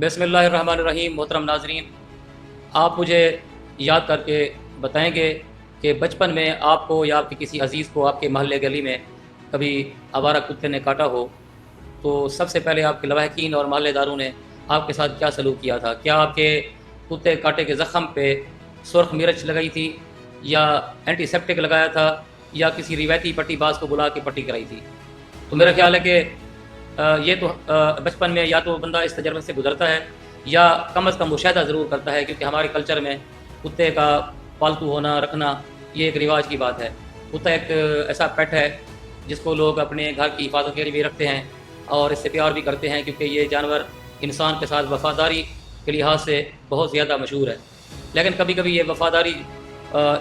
बिस्मिल्लाहिर्रहमानिर्रहीम। मोहतरम नाजरीन, आप मुझे याद करके बताएंगे कि बचपन में आपको या आपके किसी अजीज़ को आपके महल्ले गली में कभी आवारा कुत्ते ने काटा हो, तो सबसे पहले आपके लवाहकीन और महल्लेदारों ने आपके साथ क्या सलूक किया था? क्या आपके कुत्ते काटे के ज़ख़म पे सुर्ख मिर्च लगाई थी, या एंटीसेप्टिक लगाया था, या किसी रिवायती पट्टी बाज को बुला के पट्टी कराई थी? तो मेरा ख्याल है कि ये तो बचपन में या तो बंदा इस तजर्बे से गुजरता है, या कम अज़ कम मुशाहिदा ज़रूर करता है, क्योंकि हमारे कल्चर में कुत्ते का पालतू होना रखना ये एक रिवाज की बात है। कुत्ता एक ऐसा पेट है जिसको लोग अपने घर की हिफाजत के लिए भी रखते हैं और इससे प्यार भी करते हैं, क्योंकि ये जानवर इंसान के साथ वफ़ादारी के लिहाज से बहुत ज़्यादा मशहूर है। लेकिन कभी कभी ये वफ़ादारी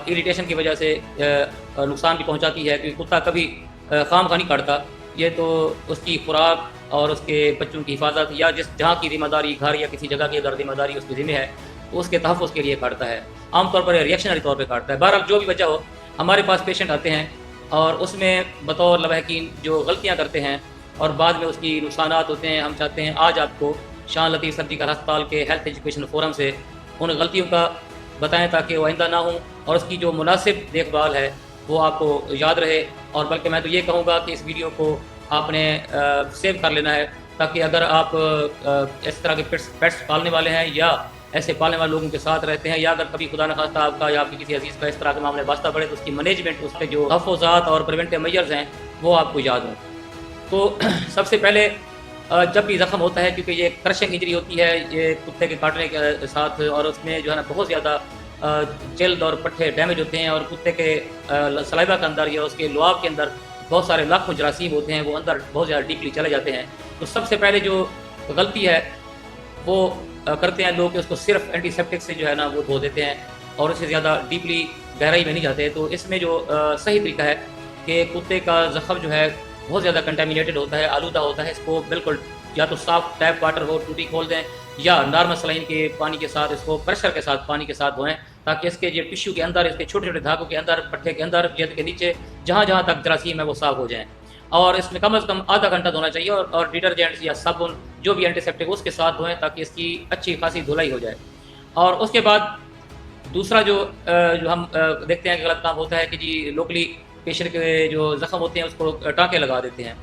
इरिटेशन की वजह से नुकसान भी पहुंचाती है, क्योंकि कुत्ता कभी खाम खा नहीं काटता। ये तो उसकी खुराक और उसके बच्चों की हिफाजत, या जिस जहाँ की ज़िम्मेदारी घर या किसी जगह की अगर ज़िम्मेदारी उसकी ज़िम्मे है तो उसके तहफ़्फ़ुज़ के लिए काटता है। आमतौर पर रिएक्शनरी तौर पर काटता है। बहरहाल जो भी वजह हो, हमारे पास पेशेंट आते हैं और उसमें बतौर लवाहकीन जो गलतियाँ करते हैं और बाद में उसकी नुकसानात होते हैं। हम चाहते हैं आज आपको शान लतीफ़ सर्जिकल अस्पताल के हेल्थ एजुकेशन फोरम से उन गलतियों का बताएं ताकि वो आइंदा ना हो और उसकी जो मुनासिब देखभाल है वो आपको याद रहे। और बल्कि मैं तो ये कहूँगा कि इस वीडियो को आपने सेव कर लेना है, ताकि अगर आप इस तरह के पेट्स पालने वाले हैं या ऐसे पालने वाले लोगों के साथ रहते हैं, या अगर कभी खुदा न खास्ता आपका या आपके किसी अजीज़ का इस तरह के मामले वास्ता पड़े, तो उसकी मैनेजमेंट, उसके जो तहफ़्फ़ुज़ात और प्रिवेंटिव मेजर्स हैं वो आपको याद हों। तो सबसे पहले जब भी ज़ख़म होता है, क्योंकि ये क्रशिंग इंजरी होती है ये कुत्ते के काटने के साथ, और उसमें जो है ना बहुत ज़्यादा जल्द और पट्टे डैमेज होते हैं, और कुत्ते के सलाइवा के अंदर या उसके लुआब के अंदर बहुत सारे लाखों जरासीम होते हैं, वो अंदर बहुत ज़्यादा डीपली चले जाते हैं। तो सबसे पहले जो गलती है वो करते हैं लोग कि उसको सिर्फ एंटीसेप्टिक से जो है ना वो धो देते हैं और उससे ज़्यादा डीपली गहराई में नहीं जाते। तो इसमें जो सही तरीका है कि कुत्ते का ज़ख़म जो है बहुत ज़्यादा कंटेमिनेटेड होता है, आलूदा होता है, इसको बिल्कुल या तो साफ़ टैप वाटर हो, टूटी खोल दें, या नॉर्मल सलाइन के पानी के साथ इसको प्रेशर के साथ पानी के साथ धोएं, ताकि इसके जो टिश्यू के अंदर, इसके छोटे छोटे धागों के अंदर, पट्टे के अंदर, जल्द के नीचे जहाँ जहाँ तक जरासीम है वो साफ़ हो जाएँ। और इसमें कम से कम आधा घंटा धोना चाहिए, और डिटर्जेंट्स या साबुन जो भी एंटीसेप्टिक उसके साथ धोएं, ताकि इसकी अच्छी खासी धुलाई हो जाए। और उसके बाद दूसरा जो हम देखते हैं कि गलत काम होता है कि जी लोकली पेशेंट के जो ज़ख़म होते हैं उसको टाँके लगा देते हैं।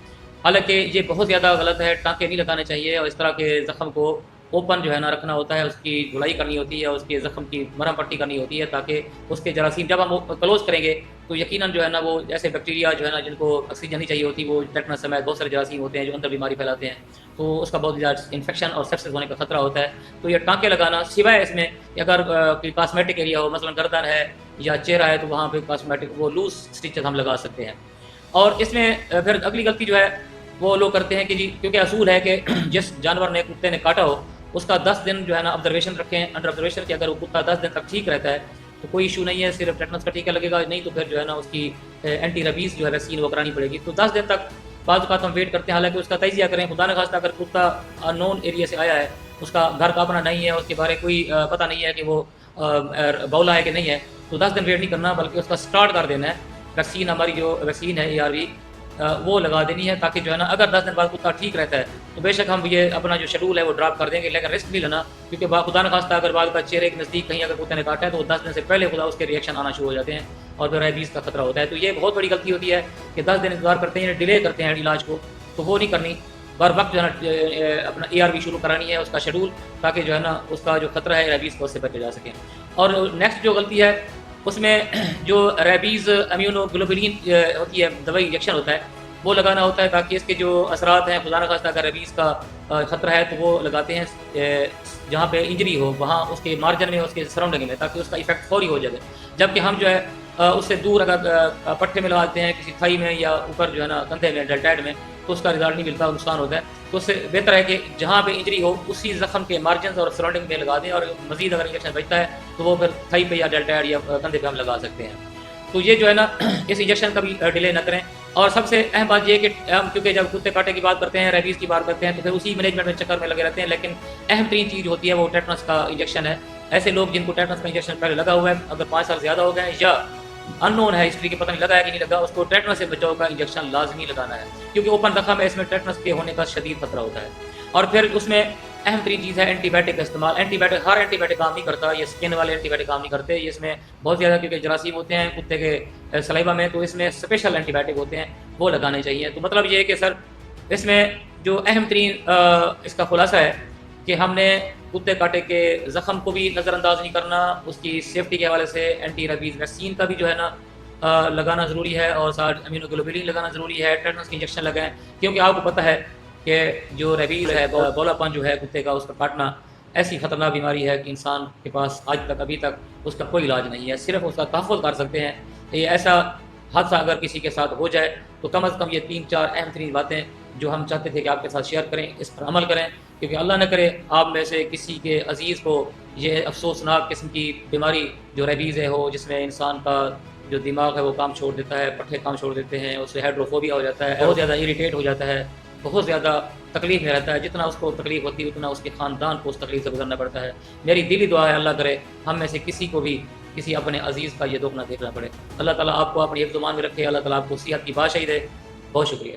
हालांकि ये बहुत ज़्यादा गलत है, टाँके नहीं लगाने चाहिए, और इस तरह के ज़ख़म को ओपन जो है ना रखना होता है, उसकी धुलाई करनी होती है, उसके ज़ख़म की मरहम पट्टी करनी होती है, ताकि उसके जरासीम जब हम क्लोज़ करेंगे तो यकीनन जो है ना वो ऐसे बैक्टीरिया जो है ना जिनको ऑक्सीजन नहीं चाहिए होती, वो टेटनस समेत बहुत सारे जरासीम होते हैं जो अंदर बीमारी फैलाते हैं, तो उसका बहुत ज़्यादा इन्फेक्शन और सेप्सिस होने का खतरा होता है। तो ये टाँके लगाना, सिवाय इसमें अगर कोई कॉस्मेटिक एरिया हो, मसलन गर्दन है या चेहरा है, तो वहाँ पे कॉस्मेटिक वो लूज स्टिचेस हम लगा सकते हैं। और इसमें फिर अगली गलती जो है वो लोग करते हैं कि जी, क्योंकि असूल है कि जिस जानवर ने कुत्ते ने काटा हो उसका 10 दिन जो है ना ऑब्जर्वेशन रखें, अंडर ऑब्जर्वेशन, कि अगर वो कुत्ता 10 दिन तक ठीक रहता है तो कोई इशू नहीं है, सिर्फ टेटनस का टीका लगेगा, नहीं तो फिर जो है ना उसकी एंटी रेबीज़ जो है वैक्सीन वो करानी पड़ेगी। तो 10 दिन तक बाद हम वेट करते हैं। हालांकि उसका तजिया करें, खुदा न खास्ता अगर कुत्ता अननोन एरिया से आया है, उसका घर का अपना नहीं है, उसके बारे कोई पता नहीं है कि वो बौला है कि नहीं है, तो 10 दिन वेट नहीं करना, बल्कि उसका स्टार्ट कर देना है। वैक्सीन, हमारी जो वैक्सीन है ARV, वो लगा देनी है, ताकि जो है ना अगर 10 दिन बाद कुत्ता ठीक रहता है तो बेशक हम ये अपना जो शेड्यूल है वो ड्रॉप कर देंगे, लेकिन रिस्क नहीं लेना, क्योंकि खुदा न खास्ता अगर बाद का चेहरे के नज़दीक कहीं अगर कुत्ते ने काटा है तो 10 दिन से पहले खुदा उसके रिएक्शन आना शुरू हो जाते हैं और फिर रेबीज़ का खतरा होता है। तो ये बहुत बड़ी गलती होती है कि 10 दिन इंतजार करते हैं, डिले करते हैं इलाज को, तो वो नहीं करनी। बर वक्त जो है ना अपना ARV शुरू करानी है, उसका शेड्यूल, ताकि जो है ना उसका जो खतरा है रेबीज़ को उससे बचे जा सकें। और नेक्स्ट जो गलती है उसमें जो रेबीज़ इम्यूनोग्लोबुलिन होती है, दवाई इंजेक्शन होता है, वो लगाना होता है, ताकि इसके जो असरात हैं, खुदा न खास्ता अगर रेबीज़ का ख़तरा है तो वो लगाते हैं जहाँ पे इंजरी हो, वहाँ उसके मार्जिन में, उसके सराउंडिंग में, ताकि उसका इफेक्ट फौरी हो जाए। जबकि हम जो है उससे दूर अगर पट्टे में लगाते हैं, किसी थाई में या ऊपर जो है ना कंधे में, डेल्टाइड में, तो उसका रिजल्ट नहीं मिलता, नुकसान होता है। तो उससे बेहतर है कि जहाँ पे इंजरी हो उसी ज़ख़म के मार्जिन और सराउंडिंग में लगा दें, और मज़ीद अगर इंजेक्शन बचता है तो वो फिर थाई पे या डेल्टाइड या कंधे पे हम लगा सकते हैं। तो ये जो है ना इस इंजेक्शन का भी डिले न करें। और सबसे अहम बात ये कि हम क्योंकि जब कुत्ते काटे की बात करते हैं, रेबीज़ की बात करते हैं, तो फिर उसी मैनेजमेंट में चक्कर में लगे रहते हैं, लेकिन अहम तरीन चीज़ होती है वो टेटनस का इंजेक्शन है। ऐसे लोग जिनको टेटनस का इंजेक्शन पहले लगा हुआ है, अगर 5 साल ज़्यादा हो गए या अननोन है हिस्ट्री के, पता नहीं लगा है कि नहीं लगा, उसको टेटनस से बचाव का इंजेक्शन लाजमी लगाना है, क्योंकि ओपन जख्म है, इसमें टेटनस के होने का शदीद खतरा होता है। और फिर उसमें اہم ترین چیز ہے اینٹی بائیوٹک کا استعمال. اینٹی بائیوٹک ہر اینٹی بائیوٹک کام نہیں کرتا, یہ اسکن والے اینٹی بائیوٹک کام نہیں کرتے, یہ اس میں بہت زیادہ کیونکہ جراثیم ہوتے ہیں کتے کے سلائیوا میں, تو اس میں اسپیشل اینٹی بائیوٹک ہوتے ہیں وہ لگانے چاہیے. تو مطلب یہ ہے کہ سر اس میں جو اہم ترین اس کا خلاصہ ہے کہ ہم نے کتے کاٹے کے زخم کو بھی نظر انداز نہیں کرنا, اس کی سیفٹی کے حوالے سے اینٹی ریبیز ویکسین کا بھی جو ہے نا لگانا ضروری ہے, اور ساتھ امینو گلوبولین لگانا ضروری ہے, ٹیٹنس کی انجیکشن لگائیں, کیونکہ آپ کو پتہ ہے کہ جو ریبیز ہے بولا پن جو ہے کتے کا, اس کا کاٹنا ایسی خطرناک بیماری ہے کہ انسان کے پاس آج تک ابھی تک اس کا کوئی علاج نہیں ہے, صرف اس کا تحفظ کر سکتے ہیں. یہ ایسا حادثہ اگر کسی کے ساتھ ہو جائے تو کم از کم یہ 3-4 اہم ترین باتیں جو ہم چاہتے تھے کہ آپ کے ساتھ شیئر کریں, اس پر عمل کریں, کیونکہ اللہ نہ کرے آپ میں سے کسی کے عزیز کو یہ افسوسناک قسم کی بیماری جو ریبیز ہے ہو, جس میں انسان کا جو دماغ ہے وہ کام چھوڑ دیتا ہے, پٹھے کام چھوڑ دیتے ہیں, اس سے ہائیڈروفوبیا ہو جاتا ہے, بہت زیادہ اریٹیٹ ہو جاتا ہے, بہت زیادہ تکلیف میں رہتا ہے. جتنا اس کو تکلیف ہوتی ہے اتنا اس کے خاندان کو اس تکلیف سے گزرنا پڑتا ہے. میری دلی دعا ہے اللہ کرے ہم میں سے کسی کو بھی کسی اپنے عزیز کا یہ دکھ نہ دیکھنا پڑے. اللہ تعالیٰ آپ کو اپنی حفظ و امان میں رکھے, اللہ تعالیٰ آپ کو صحت کی بادشاہی دے. بہت شکریہ.